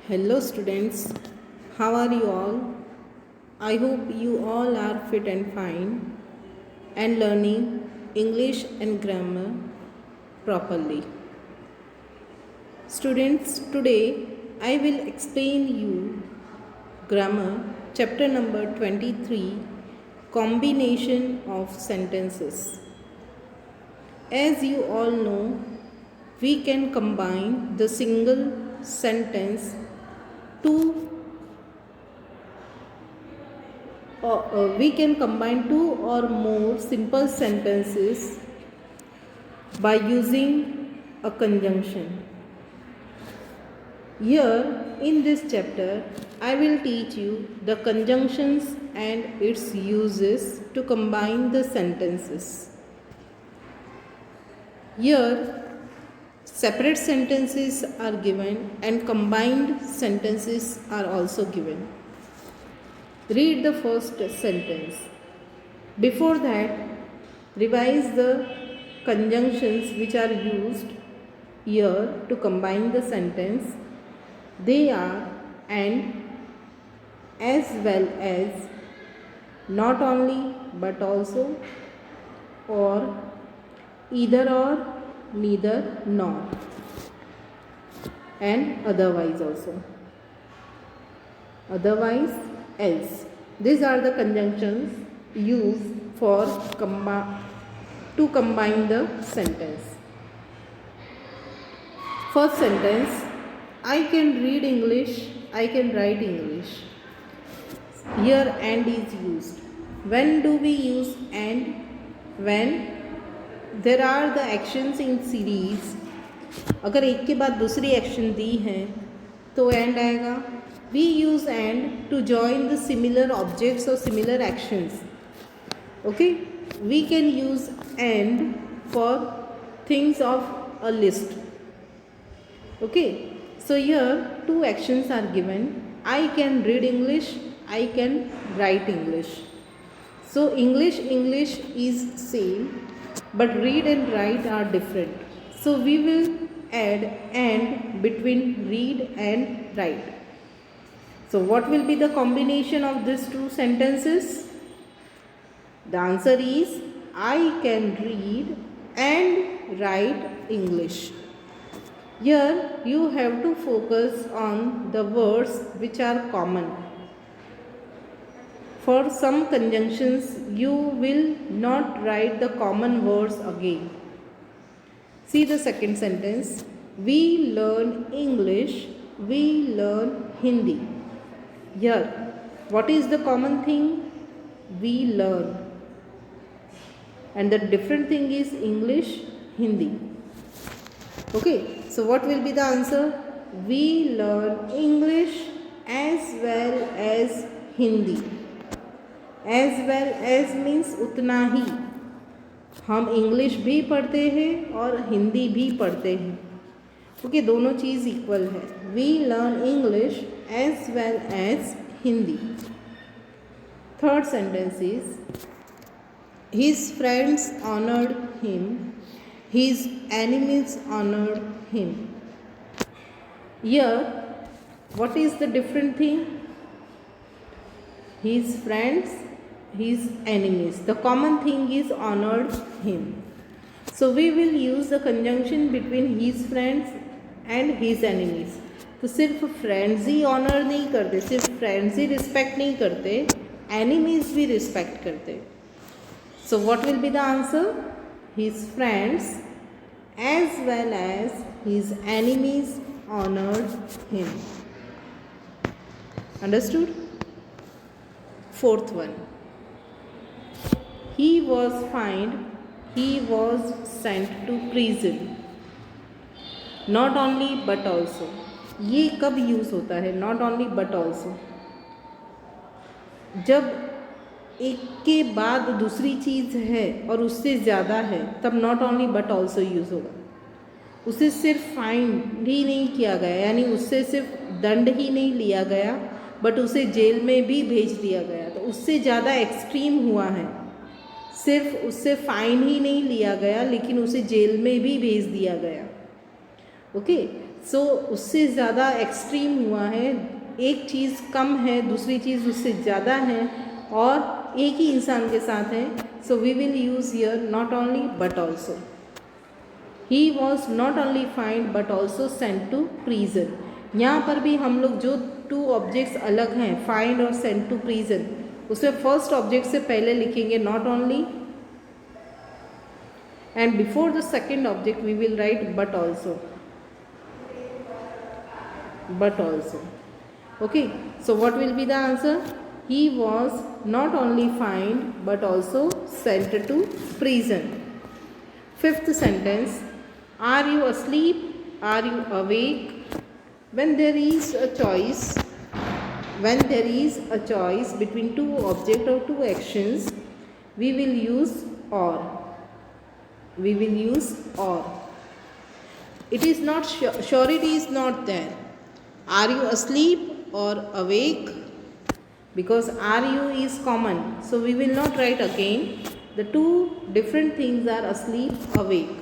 Hello students, how are you all? I hope you all are fit and fine and learning English and grammar properly. Students, today I will explain you grammar chapter number 23, combination of sentences. As you all know, we can combine the single sentence we can combine two or more simple sentences by using a conjunction. Here in this chapter, I will teach you the conjunctions and its uses to combine the sentences. Here, separate sentences are given and combined sentences are also given. Read the first sentence. Before that, revise the conjunctions which are used here to combine the sentence. They are and, as well as, not only but also, or, either or, neither nor, and otherwise also. Otherwise, else. These are the conjunctions used for to combine the sentence. First sentence, I can read English, I can write English. Here and is used. When do we use and? When there are the actions in series. अगर एक के बाद दूसरी action दी है तो and आएगा. We use and to join the similar objects or similar actions. Okay, we can use and for things of a list. Okay, so here two actions are given. I can read English, I can write English. So English is same, but read and write are different. So we will add and between read and write. So what will be the combination of these two sentences? The answer is I can read and write English. Here you have to focus on the words which are common. For some conjunctions you will not write the common words again. See the second sentence. We learn English, we learn Hindi. Here, what is the common thing? We learn. And the different thing is English, Hindi. Okay, so what will be the answer? We learn English as well as Hindi. As well as means उतना ही. हम English भी पढ़ते हैं और हिंदी भी पढ़ते हैं. Okay, दोनों चीज़ इक्वल है. We learn English as well as Hindi. Third sentence is his friends honoured him, his enemies honoured him. Here what is the different thing? His friends, his enemies. The common thing is honored him. So we will use the conjunction between his friends and his enemies. तो सिर्फ friends ही honour नहीं करते, सिर्फ friends ही respect नहीं करते, enemies भी respect करते. So what will be the answer? His friends as well as his enemies honoured him. Understood? Fourth one, he was fined, he was sent to prison. Not only but also. ये कब use होता है? Not only but also. जब एक के बाद दूसरी चीज़ है और उससे ज़्यादा है तब not only but also use होगा. उसे सिर्फ फाइन ही नहीं किया गया, यानी उससे सिर्फ दंड ही नहीं लिया गया, बट उसे जेल में भी भेज दिया गया. तो उससे ज़्यादा एक्सट्रीम हुआ है. सिर्फ उससे फ़ाइन ही नहीं लिया गया लेकिन उसे जेल में भी भेज दिया गया. ओके, सो उससे ज़्यादा एक्सट्रीम हुआ है, एक चीज़ कम है दूसरी चीज़ उससे ज़्यादा है और एक ही इंसान के साथ है. So we will use here not only but also. He was not only fined but also sent to prison. यहाँ पर भी हम लोग जो टू ऑब्जेक्ट्स अलग हैं, फाइंड और सेंट टू प्रिजन, उसमें फर्स्ट ऑब्जेक्ट से पहले लिखेंगे not only and before the second object we will write but also. Okay, so what will be the answer? He was not only fined but also sent to prison. Fifth sentence, are you asleep, are you awake? When there is a choice between two objects or two actions, we will use or. It is not surety is not there. Are you asleep or awake? Because are you is common, so we will not write again. The two different things are asleep, awake.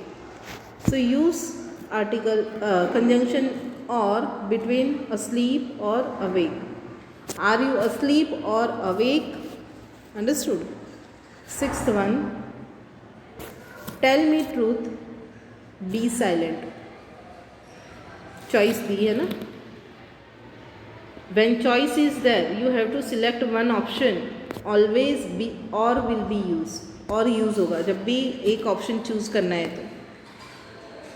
So use article conjunction or between asleep or awake. Are you asleep or awake? Understood? Sixth one, tell me truth, be silent. Choice दी है ना. When choice is there you have to select one option. Always be or will be use, और use होगा जब भी एक option choose करना है. तो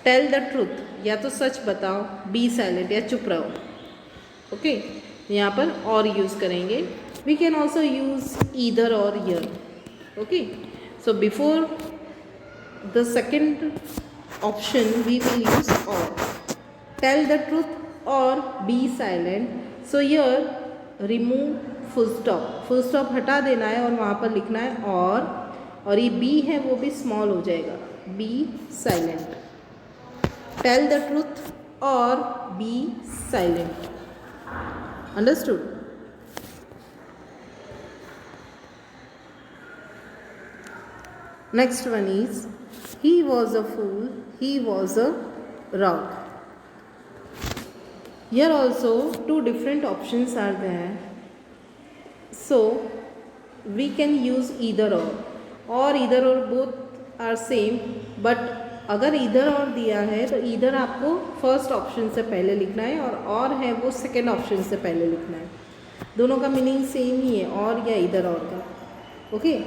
टेल द ट्रूथ, या तो सच बताओ, बी साइलेंट या चुप रहो. ओके, यहाँ पर और यूज करेंगे. We can also use either or यर. Okay, so before the second option we will use or. Tell the truth or be silent. So here remove full stop. full stop हटा देना है और वहाँ पर लिखना है और ये be है वो भी small हो जाएगा. be silent. Tell the truth or be silent. Understood? Next one is, he was a fool, he was a rogue. Here also two different options are there. So we can use either or either or both are same. But अगर इधर और दिया है तो इधर आपको first option से पहले लिखना है और है वो सेकेंड ऑप्शन से पहले लिखना है. दोनों का मीनिंग सेम ही है, और या इधर और का. Okay,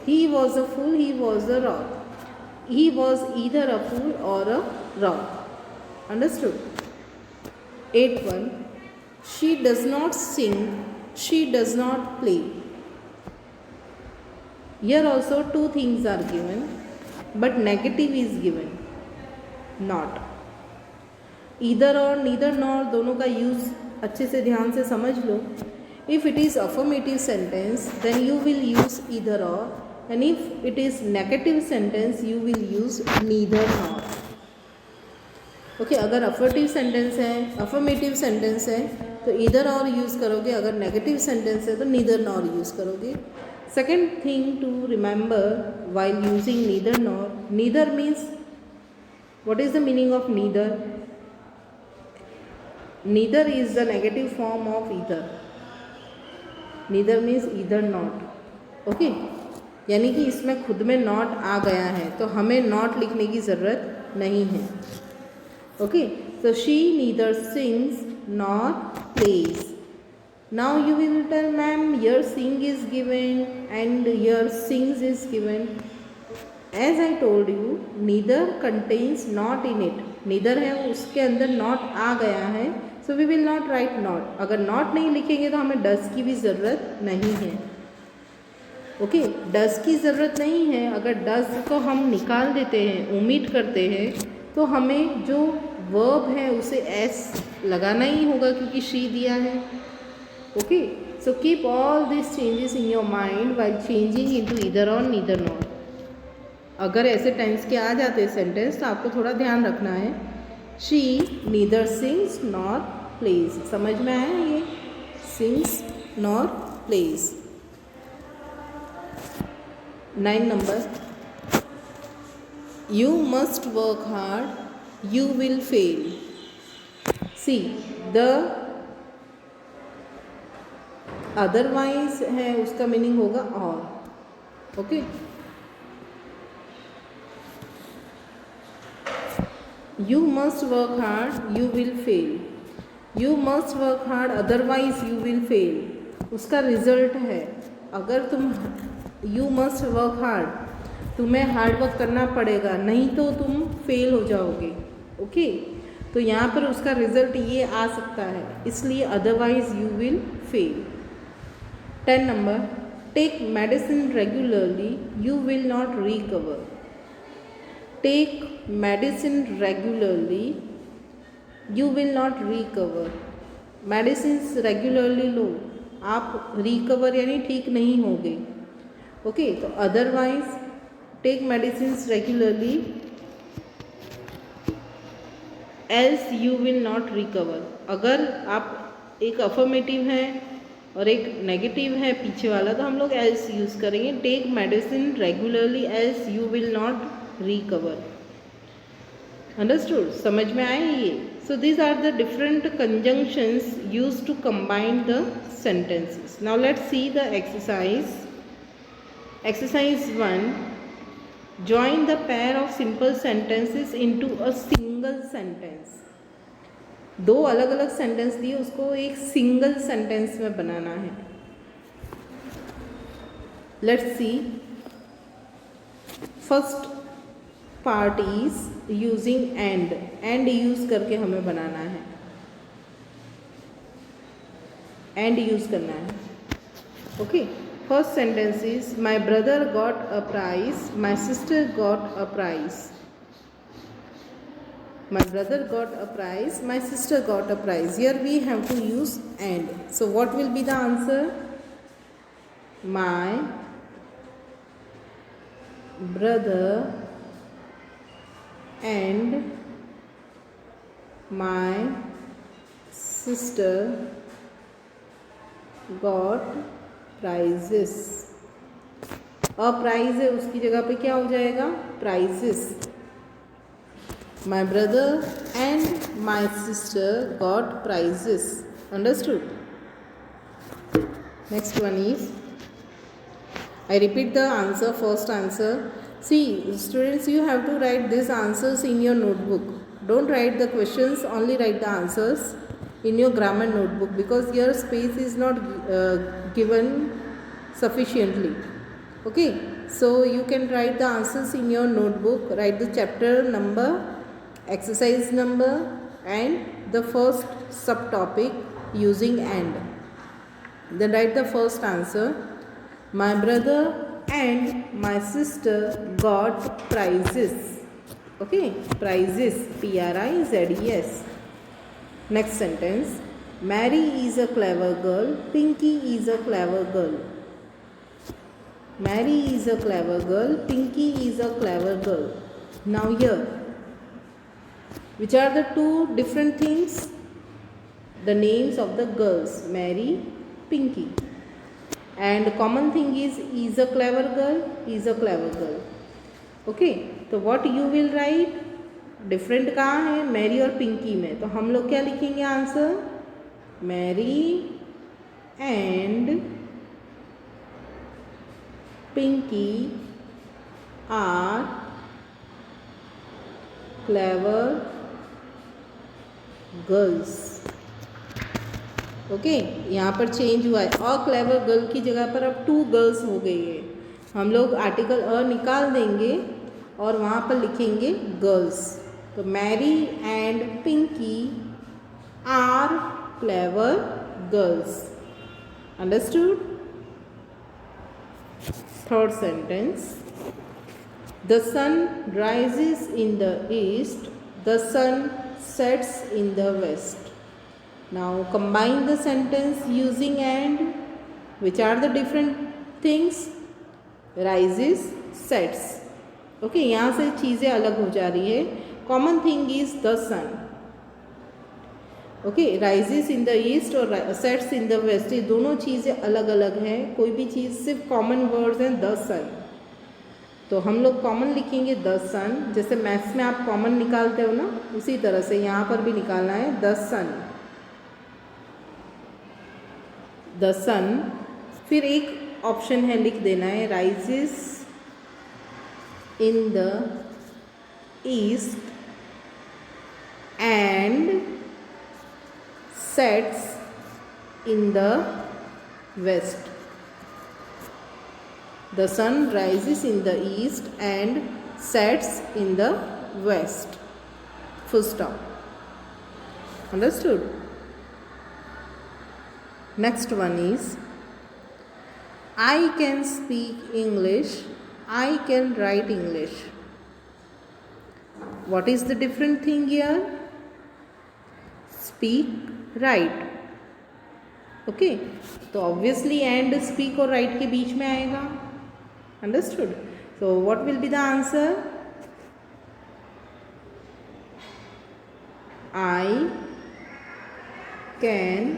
he was a fool, he was a rogue. He was either a fool or a rogue. Understood? 8th one, she does not sing, she does not play. Here also two things are given, but negative is given, not. Either or, neither nor, दोनों का use अच्छे से ध्यान से समझ लो. If it is affirmative sentence, then you will use either or. And if it is negative sentence, you will use neither nor. Okay, अगर affirmative sentence है तो either or use करोगे. अगर negative sentence है तो neither nor use करोगे. Second thing to remember while using neither nor, neither means, what is the meaning of neither? Neither is the negative form of either. Neither means either not. Okay, यानी कि इसमें खुद में not आ गया है तो हमें नॉट लिखने की ज़रूरत नहीं है. Okay, so she neither sings nor plays. Now you will tell ma'am your sing is given and your sings is given. As I told you, neither contains not in it. Neither है उसके अंदर not आ गया है, so we will not write not. अगर not नहीं लिखेंगे तो हमें डज की भी ज़रूरत नहीं है. ओके, डज की ज़रूरत नहीं है. अगर डज को हम निकाल देते हैं, ओमिट करते हैं, तो हमें जो वर्ब है उसे एस लगाना ही होगा क्योंकि शी दिया है. Okay, so keep all this changes in your mind while changing into either और नीदर नॉट. अगर ऐसे टेंस के आ जाते हैं सेंटेंस तो आपको थोड़ा ध्यान रखना है. She neither sings nor plays. समझ में आया ये? Sings nor plays. 9 number, you must work hard, you will fail. See the otherwise है, उसका मीनिंग होगा और। Okay, you must work hard you will fail, you must work hard otherwise you will fail, उसका result है अगर तुम you must work hard, तुम्हें hard work करना पड़ेगा, नहीं तो तुम फेल हो जाओगे। ओके, तो यहाँ पर उसका रिजल्ट ये आ सकता है, इसलिए otherwise you will fail. 10 number, take medicine regularly you will not recover, take medicine regularly you will not recover, medicine regularly लो, आप रिकवर यानी ठीक नहीं होगे। ओके, तो otherwise take medicine regularly else you will not recover. अगर आप एक अफर्मेटिव है और एक नेगेटिव है पीछे वाला, तो हम लोग एल्स यूज़ करेंगे। Take medicine regularly else you will not recover. Understood, समझ में आए ये? So these are the different conjunctions used to combine the sentences. Now let's see the exercise. Exercise 1. Join the pair of simple sentences into a single sentence. दो अलग अलग sentence दिए, उसको एक सिंगल सेंटेंस में बनाना है। Let's see. First part is using and. And use करके हमें बनाना है, एंड यूज़ करना है। Okay, first sentence is my brother got a prize, my sister got a prize, my brother got a prize, my sister got a prize. Here we have to use and. So what will be the answer? My brother and my sister got prizes. A prize है, उसकी जगह पे क्या हो जाएगा? Prizes. My brother and my sister got prizes. Understood? Next one is, I repeat the answer, first answer. See students, you have to write these answers in your notebook. Don't write the questions, only write the answers in your grammar notebook, because your space is not given sufficiently. Okay, so you can write the answers in your notebook, write the chapter number, exercise number and the first subtopic using and. Then write the first answer. My brother and my sister got prizes. Okay, prizes, P-R-I-Z-E-S. Next sentence, Mary is a clever girl, Pinky is a clever girl. Mary is a clever girl, Pinky is a clever girl. Now here, which are the two different things? The names of the girls, Mary, Pinky. And common thing is a clever girl, is a clever girl. Okay, so what you will write? Different कहाँ है? Mary और पिंकी में। तो हम लोग क्या लिखेंगे answer? Mary and Pinky are clever girls. Okay, यहाँ पर चेंज हुआ है, अ क्लेवर गर्ल की जगह पर अब 2 गर्ल्स हो गई है। हम लोग आर्टिकल अ निकाल देंगे और वहाँ पर लिखेंगे गर्ल्स। तो Mary and Pinky are clever girls. Understood? Third sentence, the sun rises in the east, the sun sets in the west. Now combine the sentence using and. Which are the different things? Rises, sets. Okay, यहाँ से चीज़ें अलग हो जा रही है। Common thing is the sun. Okay, rises in the east और sets in the west, ये दोनों चीज़ें अलग अलग हैं। कोई भी चीज़, सिर्फ कॉमन वर्ड्स हैं, द सन। तो हम लोग कॉमन लिखेंगे द सन, जैसे मैथ्स में आप कॉमन निकालते हो ना, उसी तरह से यहाँ पर भी निकालना है द सन। द सन, फिर एक ऑप्शन है लिख देना है rises in the east and sets in the west. The sun rises in the east and sets in the west. Full stop. Understood? Next one is, I can speak English, I can write English. What is the different thing here? Speak, write. Okay तो obviously and speak और right के बीच में आएगा। Understood? So what will be the answer? I can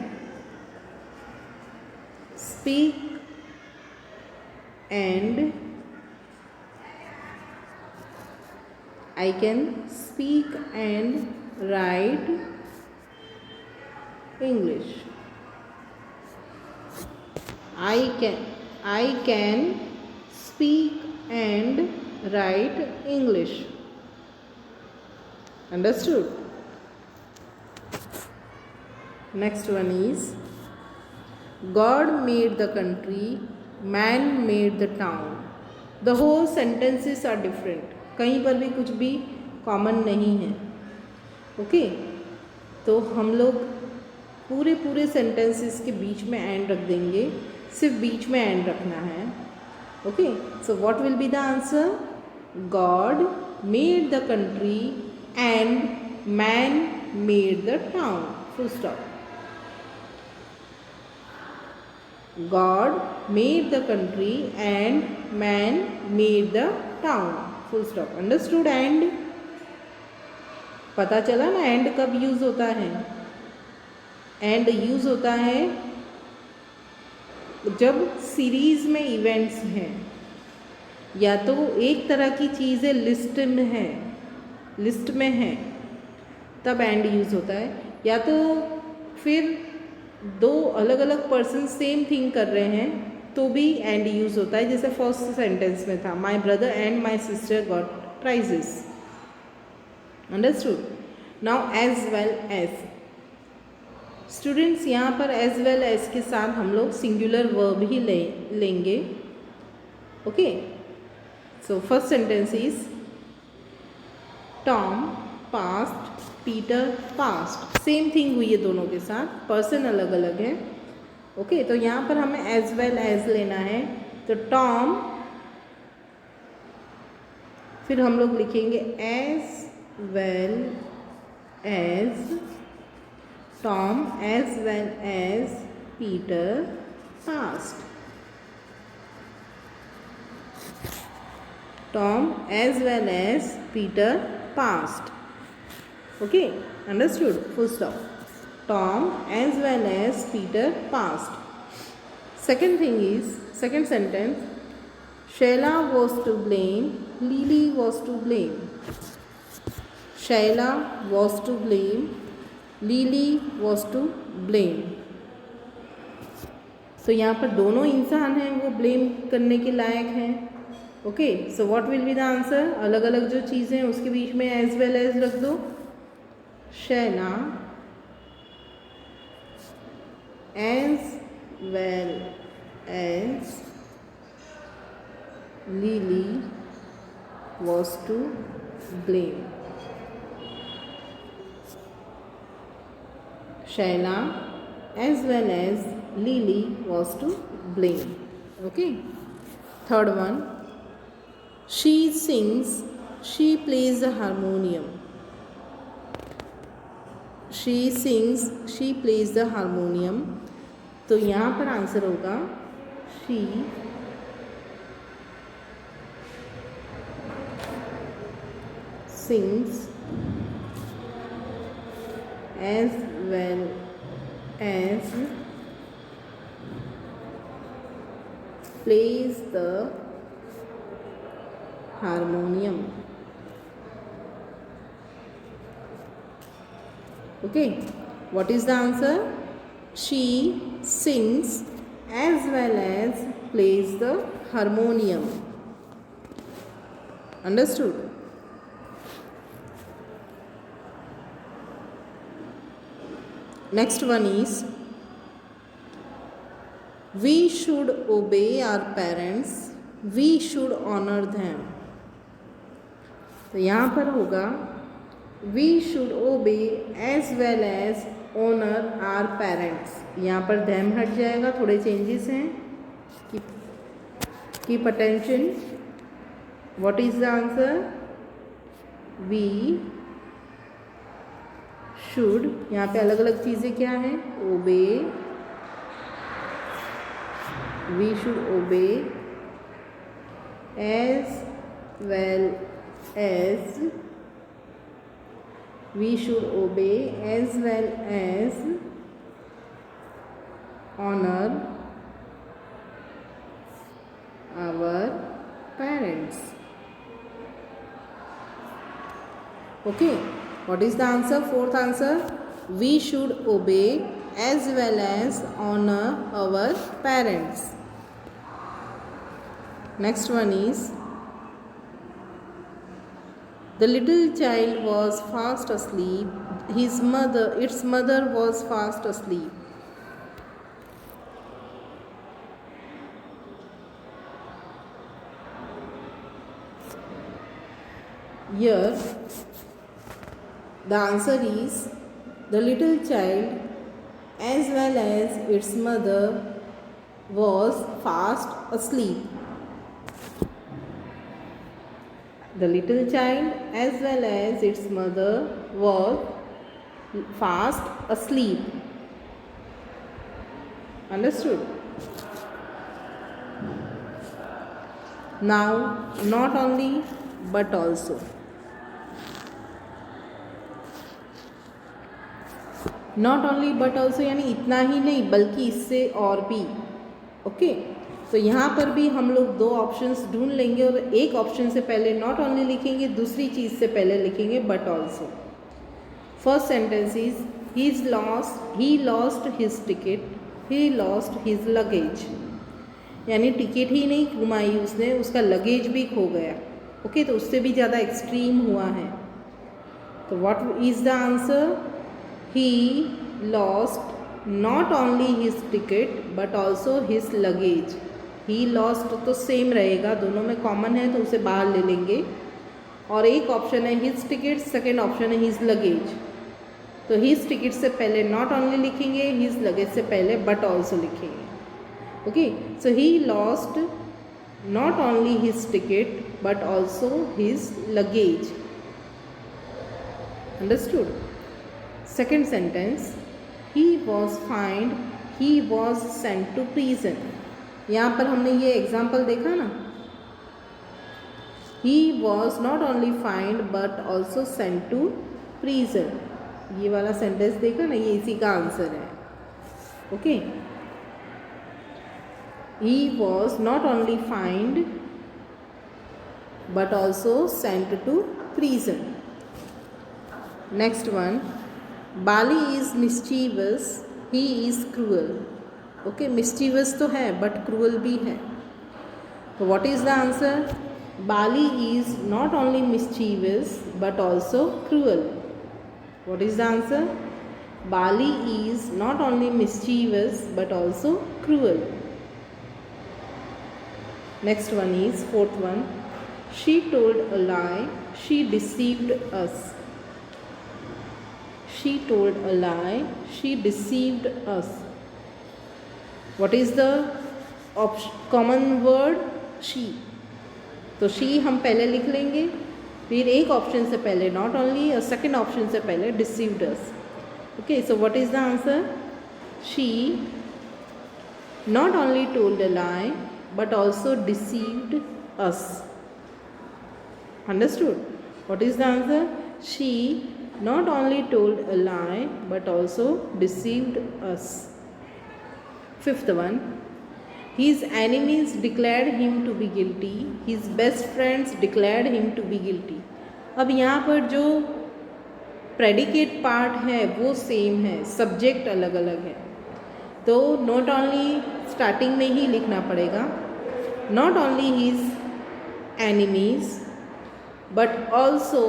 speak and I can speak and write English. I can speak and write English. Understood? Next one is, God made the country, man made the town. The whole sentences are different. कहीं पर भी कुछ भी common नहीं है। Okay तो हम लोग पूरे सेंटेंसेस के बीच में एंड रख देंगे, सिर्फ बीच में एंड रखना है। Okay so what will be the answer? God made the country and man made the town. Full stop. God made the country and man made the town. Full stop. Understood? And पता चला ना and कब use होता है? And use होता है जब series में इवेंट्स हैं, या तो एक तरह की चीज़ें लिस्ट में है तब एंड यूज होता है, या तो फिर दो अलग अलग पर्सन सेम थिंग कर रहे हैं तो भी एंड यूज होता है। जैसे फर्स्ट सेंटेंस में था, my brother and my sister got prizes. Understood? Now as well as. Students यहाँ पर एज वेल एज के साथ हम लोग सिंगुलर वर्ब ही लेंगे। Okay so first sentence is, Tom past, Peter past. Same thing हुई है दोनों के साथ, पर्सन अलग अलग है। ओके तो यहाँ पर हमें एज वेल एज लेना है, तो टॉम, फिर हम लोग लिखेंगे as well as Tom as well as Peter passed. Tom as well as Peter passed. Okay understood? Full stop. Tom as well as Peter passed. Second thing is, second sentence, Shayla was to blame, Lily was to blame. Shayla was to blame, Lily was to blame. तो यहाँ पर दोनों इंसान हैं वो blame करने के लायक हैं। Okay so what will be the answer? अलग अलग जो चीज़ें हैं उसके बीच में एज वेल एज रख दो। Shaila as well as Lily was to blame. Shayla as well as Lily was to blame. Okay. Third one, she sings, she plays the harmonium. She sings, she plays the harmonium. तो यहाँ पर answer होगा she sings as well as plays the harmonium. Okay, what is the answer? She sings as well as plays the harmonium. Understood? Next one is, we should obey our parents, we should honor them. तो यहाँ पर होगा we should obey as well as honor our parents. यहाँ पर them हट जाएगा, थोड़े changes हैं. Keep attention. What is the answer? We should, यहाँ पे अलग अलग चीज़ें क्या हैं? obey, we should obey as well as, we should obey as well as honor our parents. Okay, what is the answer? Fourth answer, we should obey as well as honor our parents. Next one is, the little child was fast asleep. Its mother was fast asleep. Here, the answer is, the little child as well as its mother was fast asleep. The little child as well as its mother was fast asleep. Understood? Now, not only but also. Not only but also यानी इतना ही नहीं बल्कि इससे और भी. Okay, तो यहाँ पर भी हम लोग दो ऑप्शंस ढूंढ लेंगे और एक ऑप्शन से पहले नॉट ओनली लिखेंगे, दूसरी चीज़ से पहले लिखेंगे but also. First sentence is, he lost his ticket, he lost his luggage. यानी टिकट ही नहीं घुमाई उसने, उसका लगेज भी खो गया. ओके, तो उससे भी ज़्यादा एक्सट्रीम हुआ है. तो what is the answer? He lost not only his ticket but also his luggage. He lost तो सेम रहेगा, दोनों में कॉमन है तो उसे बाहर ले लेंगे. और एक ऑप्शन है his ticket, सेकेंड ऑप्शन है his luggage. तो his ticket से पहले not only लिखेंगे, his luggage से पहले but also लिखेंगे. Okay, so he lost not only his ticket but also his luggage. Understood? Second sentence, he was fined, he was sent to prison. यहाँ पर हमने ये एग्जाम्पल देखा ना, he was not only fined but also sent to prison. ये वाला sentence देखा ना, ये इसी का आंसर है. Okay, he was not only fined but also sent to prison. Next one, Bali is mischievous, he is cruel. Okay, mischievous तो है but cruel भी है. तो what is the answer? Bali is not only mischievous but also cruel. What is the answer? Bali is not only mischievous but also cruel. Next one is fourth one. She told a lie, she deceived us. She told a lie, she deceived us. What is the common word? She. तो she हम पहले लिख लेंगे, फिर एक option से पहले not only और सेकेंड ऑप्शन से पहले deceived us. Okay, so what is the answer? She not only told a lie but also deceived us. Understood? What is the answer? She not only told a lie but also deceived us. Fifth one, His enemies declared him to be guilty. His best friends declared him to be guilty. अब यहाँ पर जो predicate part है वो same है, subject अलग अलग है, तो नॉट ओनली स्टार्टिंग में ही लिखना पड़ेगा, not only his enemies but also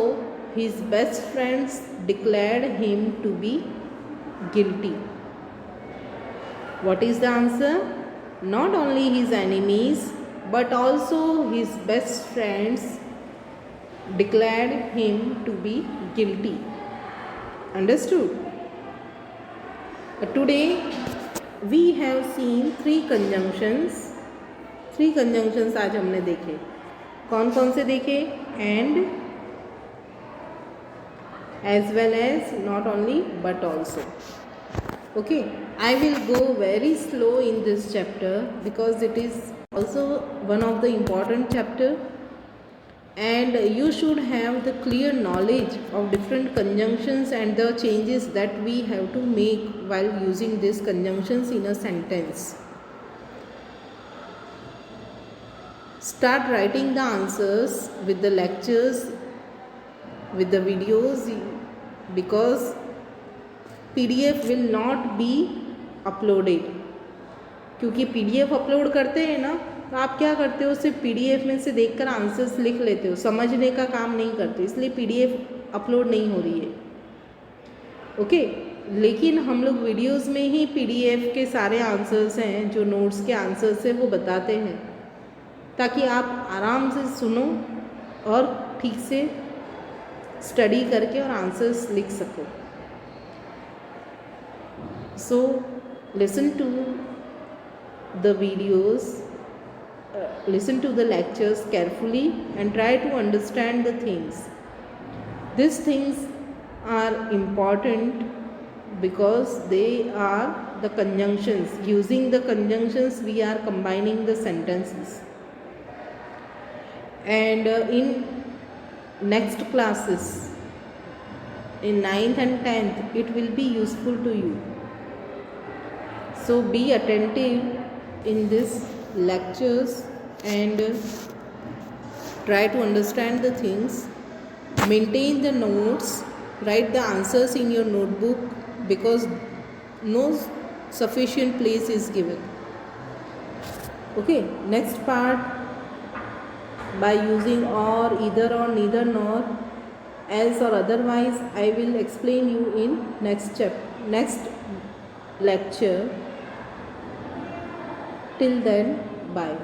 his best friends declared him to be guilty. What is the answer? Not only his enemies but also his best friends declared him to be guilty. Understood? Today we have seen three conjunctions. Three conjunctions आज हमने देखे. कौन कौन से देखे? And, as well as, not only but also. Okay, I will go very slow in this chapter because it is also one of the important chapter, and you should have the clear knowledge of different conjunctions and the changes that we have to make while using these conjunctions in a sentence. Start writing the answers with the lectures, with the videos, because PDF will not be uploaded. क्योंकि PDF upload करते हैं ना, तो आप क्या करते हो, सिर्फ PDF में से देखकर आंसर्स लिख लेते हो, समझने का काम नहीं करते, इसलिए PDF अपलोड नहीं हो रही है. ओके, लेकिन हम लोग वीडियोस में ही PDF के सारे आंसर्स हैं, जो नोट्स के आंसर्स हैं वो बताते हैं, ताकि आप आराम से सुनो और ठीक से स्टडी करके और आंसर्स लिख सको. So listen to the videos, listen to the lectures carefully and try to understand the things. These things are important because they are the conjunctions. Using the conjunctions we are combining the sentences. And in next classes, in 9th and 10th, it will be useful to you. So be attentive in these lectures and try to understand the things. Maintain the notes, write the answers in your notebook because no sufficient place is given. Okay, next part, by using or, either or, neither nor, else or otherwise, I will explain you in next lecture. Till then, bye.